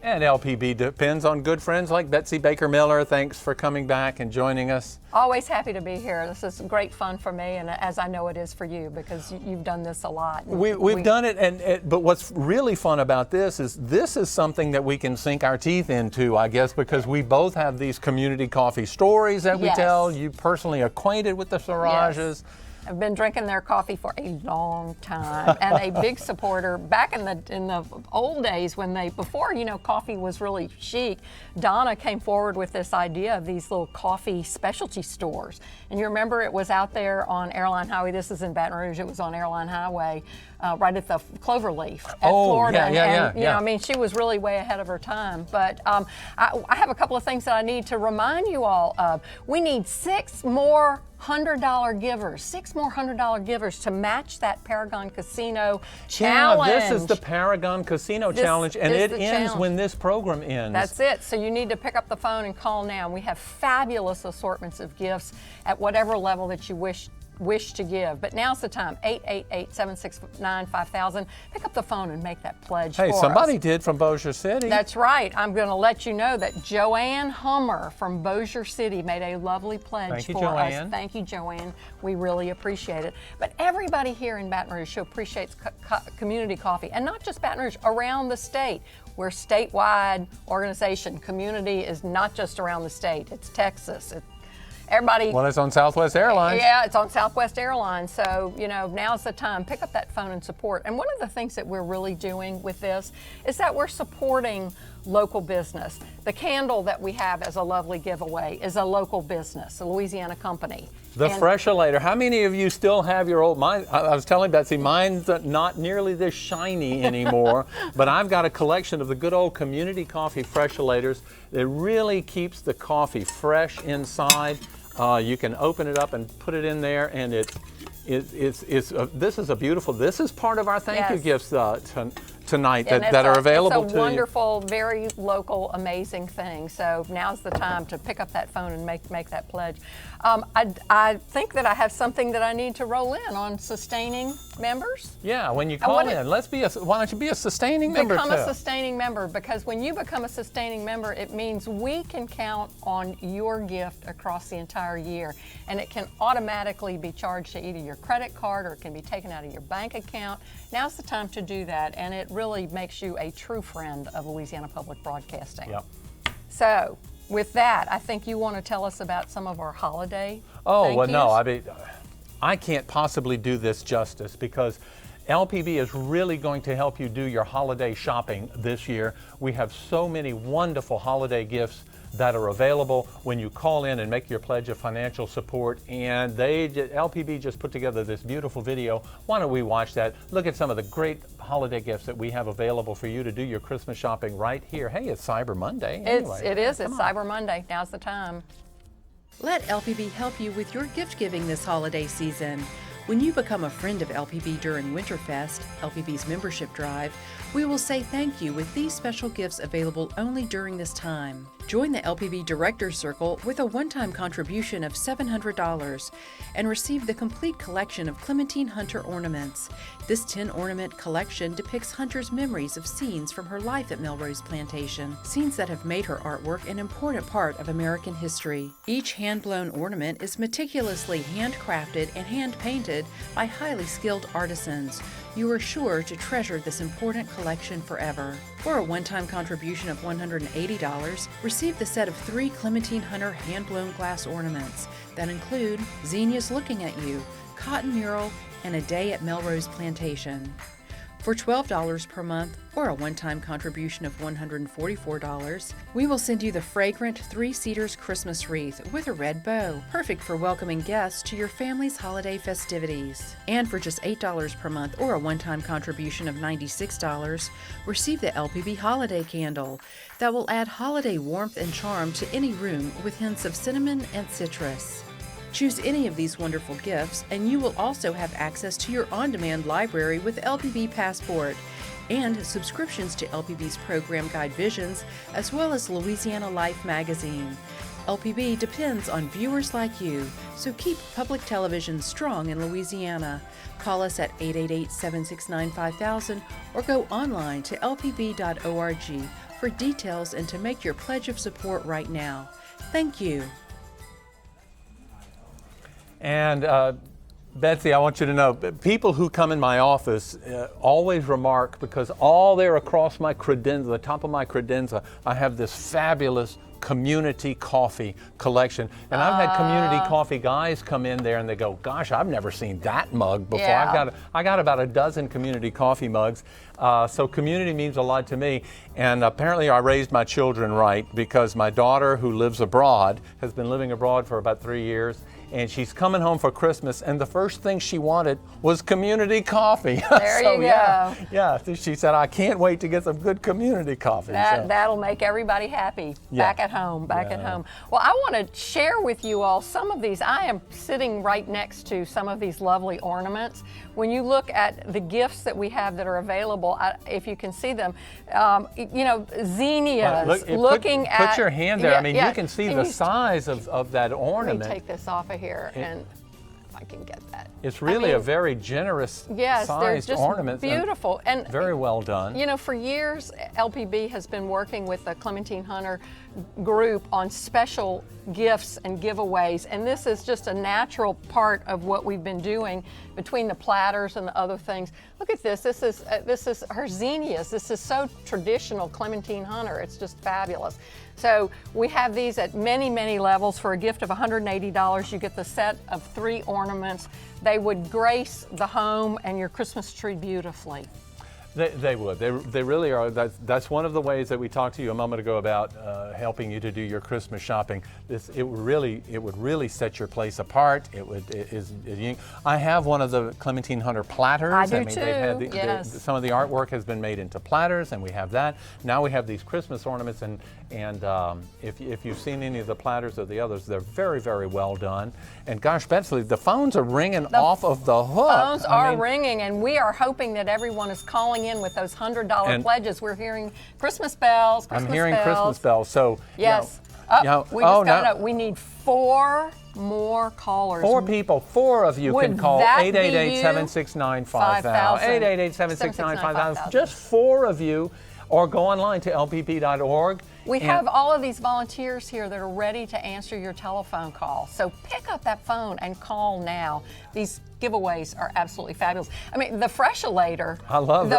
And LPB depends on good friends like Betsy Baker Miller. Thanks for coming back and joining us. Always happy to be here. This is great fun for me, and as I know it is for you, because you've done this a lot. We've done it, but what's really fun about this is something that we can sink our teeth into, I guess, because we both have these community coffee stories that we tell. You personally acquainted with the Saurages. Yes. I've been drinking their coffee for a long time, and a big supporter. Back in the old days, before coffee was really chic, Donna came forward with this idea of these little coffee specialty stores. And you remember it was out there on Airline Highway. This is in Baton Rouge. It was on Airline Highway, right at the Cloverleaf at Florida. Yeah. I mean, she was really way ahead of her time. But I have a couple of things that I need to remind you all of. We need 6 more $100 givers, 6 more $100 givers to match that Paragon Casino challenge. Yeah, this is the Paragon Casino challenge, and it ends when this program ends. That's it. So you need to pick up the phone and call now. We have fabulous assortments of gifts at whatever level that you wish wish to give. But now's the time, 888-769-5000. Pick up the phone and make that pledge for us. Hey, somebody did from Bossier City. That's right. I'm going to let you know that Joanne Hummer from Bossier City made a lovely pledge Thank you, for Joanne. us. Thank you, Joanne. We really appreciate it. But everybody here in Baton Rouge who appreciates community coffee, and not just Baton Rouge, around the state. We're a statewide organization. Community is not just around the state. It's Texas. Everybody. Well, it's on Southwest Airlines. Yeah, it's on Southwest Airlines. So, now's the time. Pick up that phone and support. And one of the things that we're really doing with this is that we're supporting local business. The candle that we have as a lovely giveaway is a local business, a Louisiana company. The Freshalator. How many of you still have your old? Mine. I was telling Betsy, mine's not nearly this shiny anymore. But I've got a collection of the good old community coffee Freshalators. It really keeps the coffee fresh inside. You can open it up and put it in there, and this is a beautiful. This is part of our thank you gifts tonight that are available to you. It's a wonderful, very local, amazing thing. So now's the time to pick up that phone and make that pledge. I think that I have something that I need to roll in on sustaining members. Yeah, when you call in, why don't you be a sustaining member? Become a sustaining member, because when you become a sustaining member, it means we can count on your gift across the entire year, and it can automatically be charged to either your credit card or it can be taken out of your bank account. Now's the time to do that, and it really makes you a true friend of Louisiana Public Broadcasting. Yep. So, with that, I think you want to tell us about some of our holiday no, I can't possibly do this justice, because LPB is really going to help you do your holiday shopping this year. We have so many wonderful holiday gifts that are available when you call in and make your pledge of financial support. And LPB just put together this beautiful video. Why don't we watch that? Look at some of the great holiday gifts that we have available for you to do your Christmas shopping right here. Hey, it's Cyber Monday. Anyway, it's Cyber Monday. Now's the time. Let LPB help you with your gift giving this holiday season. When you become a friend of LPB during Winterfest, LPB's membership drive, we will say thank you with these special gifts available only during this time. Join the LPB Directors Circle with a one-time contribution of $700 and receive the complete collection of Clementine Hunter ornaments. This 10-ornament collection depicts Hunter's memories of scenes from her life at Melrose Plantation, scenes that have made her artwork an important part of American history. Each hand-blown ornament is meticulously handcrafted and hand-painted by highly skilled artisans. You are sure to treasure this important collection forever. For a one-time contribution of $180, receive the set of 3 Clementine Hunter hand-blown glass ornaments that include Zinnias Looking at You, Cotton Mural, and A Day at Melrose Plantation. For $12 per month, or a one-time contribution of $144, we will send you the fragrant 3 Cedars Christmas wreath with a red bow, perfect for welcoming guests to your family's holiday festivities. And for just $8 per month, or a one-time contribution of $96, receive the LPB Holiday Candle that will add holiday warmth and charm to any room with hints of cinnamon and citrus. Choose any of these wonderful gifts, and you will also have access to your on-demand library with LPB Passport and subscriptions to LPB's program guide Visions, as well as Louisiana Life magazine. LPB depends on viewers like you, so keep public television strong in Louisiana. Call us at 888-769-5000 or go online to lpb.org for details and to make your pledge of support right now. Thank you. And Betsy, I want you to know, people who come in my office always remark, because all there across my credenza, the top of my credenza, I have this fabulous community coffee collection. And I've had community coffee guys come in there and they go, gosh, I've never seen that mug before. Yeah. I got about a dozen community coffee mugs. So community means a lot to me. And apparently I raised my children right, because my daughter, who lives abroad, has been living abroad for about 3 years. And she's coming home for Christmas, and the first thing she wanted was community coffee. There you go. Yeah, she said, I can't wait to get some good community coffee. That'll make everybody happy back at home, at home. Well, I want to share with you all some of these. I am sitting right next to some of these lovely ornaments. When you look at the gifts that we have that are available, if you can see them, zinnias, Put your hand there. I mean, you can see the size of that ornament. Let me take this off of here. I can get that. It's really a very generous sized ornament. Beautiful. And very well done. You know, for years, LPB has been working with the Clementine Hunter group on special gifts and giveaways, and this is just a natural part of what we've been doing between the platters and the other things. Look at this. This is her zinnias. This is so traditional Clementine Hunter. It's just fabulous. So we have these at many, many levels. For a gift of $180, you get the set of 3 ornaments. They would grace the home and your Christmas tree beautifully. They would. They really are. That's one of the ways that we talked to you a moment ago about helping you to do your Christmas shopping. It would really set your place apart. I have one of the Clementine Hunter platters. I do too. Yes. Some of the artwork has been made into platters, and we have that. Now we have these Christmas ornaments, and if you've seen any of the platters or the others, they're very, very well done. And gosh, Betsy, the phones are ringing off of the hook. Phones are ringing, and we are hoping that everyone is calling in with those $100 pledges. We're hearing Christmas bells. I'm hearing Christmas bells. So yes. We need 4 more callers. 4 people, 4 of you can call 888-769-5000. 888-769-5000. Just 4 of you, or go online to lpp.org. We have all of these volunteers here that are ready to answer your telephone call. So pick up that phone and call now. These giveaways are absolutely fabulous. I mean, the Freshalator. I love the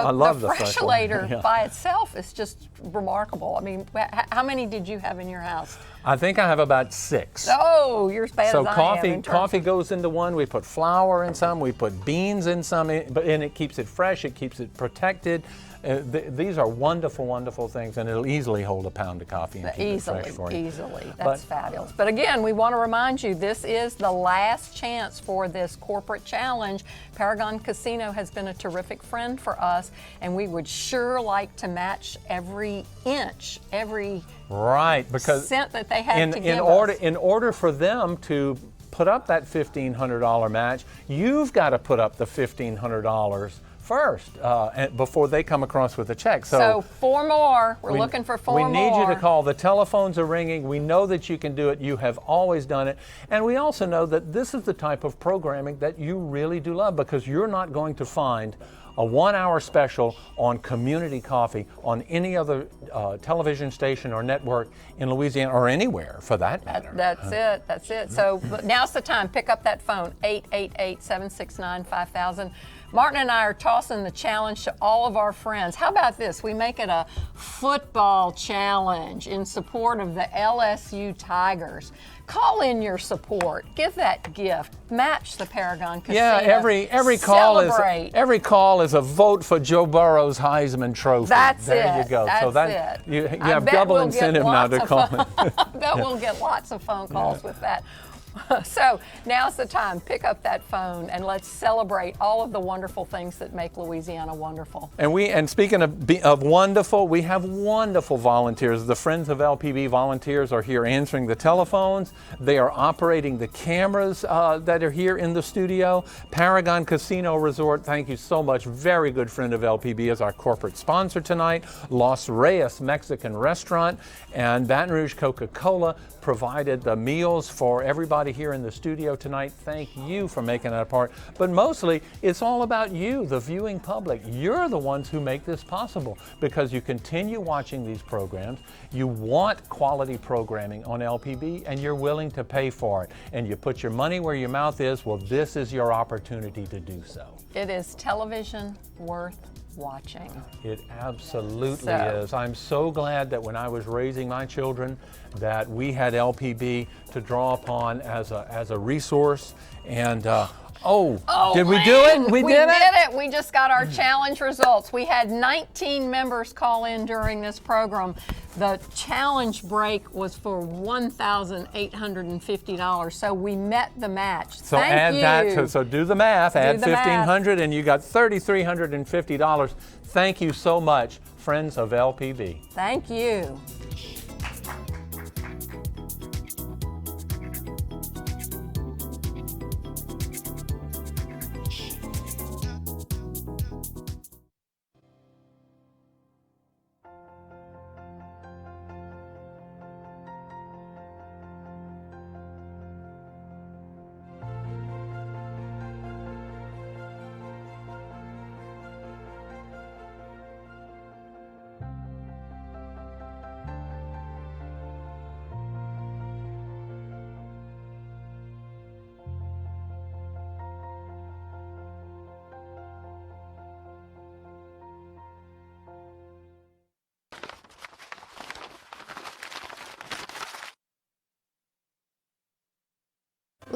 Freshalator by itself is just remarkable. I mean, how many did you have in your house? I think I have about 6. Oh, you're as bad as I am. Coffee goes into one. We put flour in some. We put beans in some. And it keeps it fresh. It keeps it protected. These are wonderful, wonderful things, and it'll easily hold a pound of coffee and keep it fresh for you. Easily. That's fabulous. But again, we want to remind you, this is the last chance for this corporate challenge. Paragon Casino has been a terrific friend for us, and we would sure like to match every inch, every cent that they have to give us. In order for them to put up that $1,500 match, you've got to put up the $1,500 first before they come across with a check. So 4 more. We're looking for 4 more. We need you to call. The telephones are ringing. We know that you can do it. You have always done it. And we also know that this is the type of programming that you really do love, because you're not going to find a 1-hour special on community coffee on any other television station or network in Louisiana, or anywhere for that matter. That's it. So now's the time. Pick up that phone, 888-769-5000. Martin and I are tossing the challenge to all of our friends. How about this? We make it a football challenge in support of the LSU Tigers. Call in your support. Give that gift. Match the Paragon Casino. Yeah, every call is a vote for Joe Burrow's Heisman Trophy. There you go. You have double incentive now to call in. I bet we'll get lots of phone calls with that. So now's the time. Pick up that phone and let's celebrate all of the wonderful things that make Louisiana wonderful. And speaking of wonderful, we have wonderful volunteers. The Friends of LPB volunteers are here answering the telephones. They are operating the cameras that are here in the studio. Paragon Casino Resort, thank you so much. Very good friend of LPB, is our corporate sponsor tonight. Los Reyes Mexican Restaurant and Baton Rouge Coca-Cola provided the meals for everybody here in the studio tonight. Thank you for making that a part. But mostly, it's all about you, the viewing public. You're the ones who make this possible, because you continue watching these programs. You want quality programming on LPB, and you're willing to pay for it. And you put your money where your mouth is. Well, this is your opportunity to do so. It is television worth watching. It absolutely is. I'm so glad that when I was raising my children that we had LPB to draw upon as a resource. And did we do it? We did it? We just got our challenge results. We had 19 members call in during this program. The challenge break was for $1,850. So we met the match. So add that. So do the math. Add $1,500 and you got $3,350. Thank you so much, Friends of LPB. Thank you.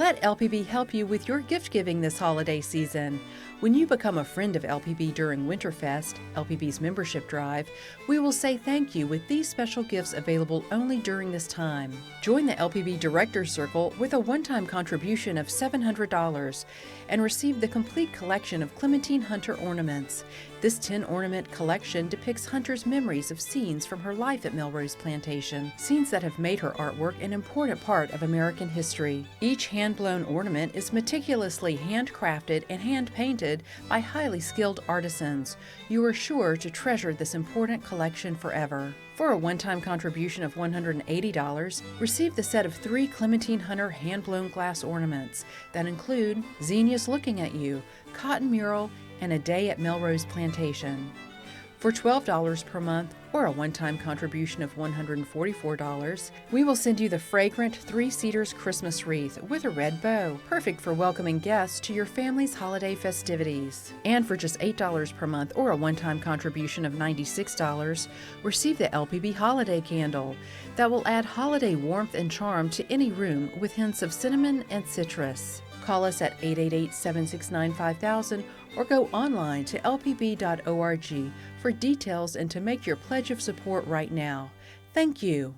Let LPB help you with your gift giving this holiday season. When you become a friend of LPB during Winterfest, LPB's membership drive, we will say thank you with these special gifts available only during this time. Join the LPB Directors Circle with a one-time contribution of $700 and receive the complete collection of Clementine Hunter ornaments. This 10-ornament collection depicts Hunter's memories of scenes from her life at Melrose Plantation, scenes that have made her artwork an important part of American history. Each hand-blown ornament is meticulously handcrafted and hand-painted by highly skilled artisans. You are sure to treasure this important collection forever. For a one-time contribution of $180, receive the set of 3 Clementine Hunter hand-blown glass ornaments that include Zinnia's Looking at You, Cotton Mural, and A Day at Melrose Plantation. For $12 per month, or a one-time contribution of $144, we will send you the fragrant 3 Cedars Christmas wreath with a red bow, perfect for welcoming guests to your family's holiday festivities. And for just $8 per month, or a one-time contribution of $96, receive the LPB Holiday Candle that will add holiday warmth and charm to any room with hints of cinnamon and citrus. Call us at 888-769-5000 or go online to lpb.org for details and to make your pledge of support right now. Thank you.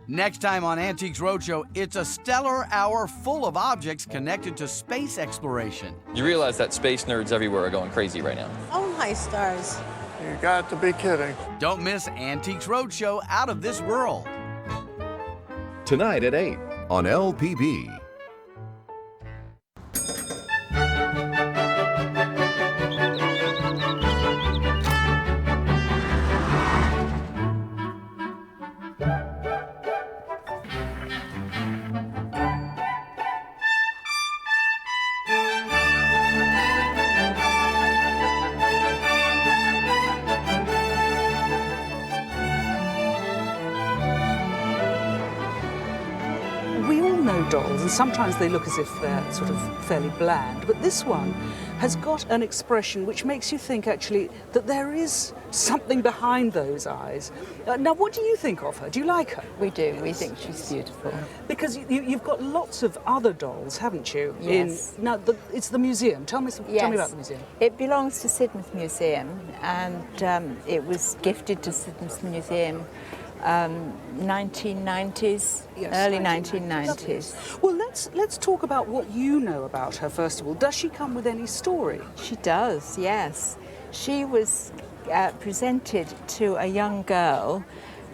Next time on Antiques Roadshow, it's a stellar hour full of objects connected to space exploration. You realize that space nerds everywhere are going crazy right now. Oh my stars. You got to be kidding. Don't miss Antiques Roadshow Out of This World. Tonight at 8 on LPB. Dolls, and sometimes they look as if they're sort of fairly bland, but this one has got an expression which makes you think actually that there is something behind those eyes. Now, what do you think of her? Do you like her? We do. We think she's beautiful. Because you've got lots of other dolls, haven't you? Yes. It's the museum. Tell me about the museum. It belongs to Sidmouth Museum, and it was gifted to Sidmouth Museum 1990s, Yes, early 1990s. Well, let's talk about what you know about her first of all. Does she come with any story? She does, yes. She was presented to a young girl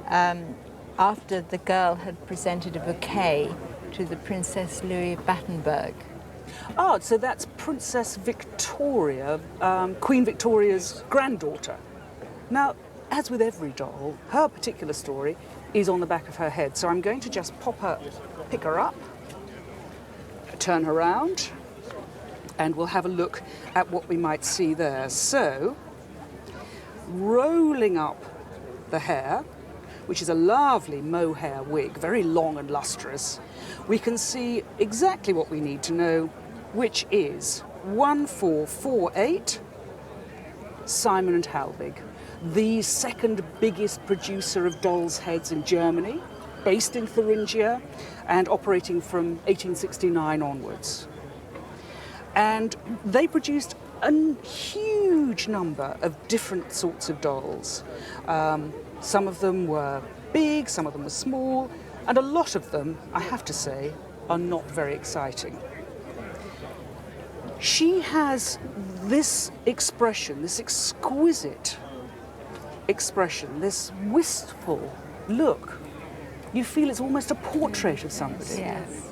after the girl had presented a bouquet to the Princess Louis Battenberg. Oh, so that's Princess Victoria, Queen Victoria's granddaughter. Now, as with every doll, her particular story is on the back of her head. So I'm going to just pick her up, turn her around, and we'll have a look at what we might see there. So, rolling up the hair, which is a lovely mohair wig, very long and lustrous, we can see exactly what we need to know, which is 1448 Simon and Halbig, the second biggest producer of dolls' heads in Germany, based in Thuringia and operating from 1869 onwards. And they produced a huge number of different sorts of dolls. Some of them were big, some of them were small, and a lot of them, I have to say, are not very exciting. She has this expression, this exquisite expression, this wistful look. You feel it's almost a portrait of somebody. Yes.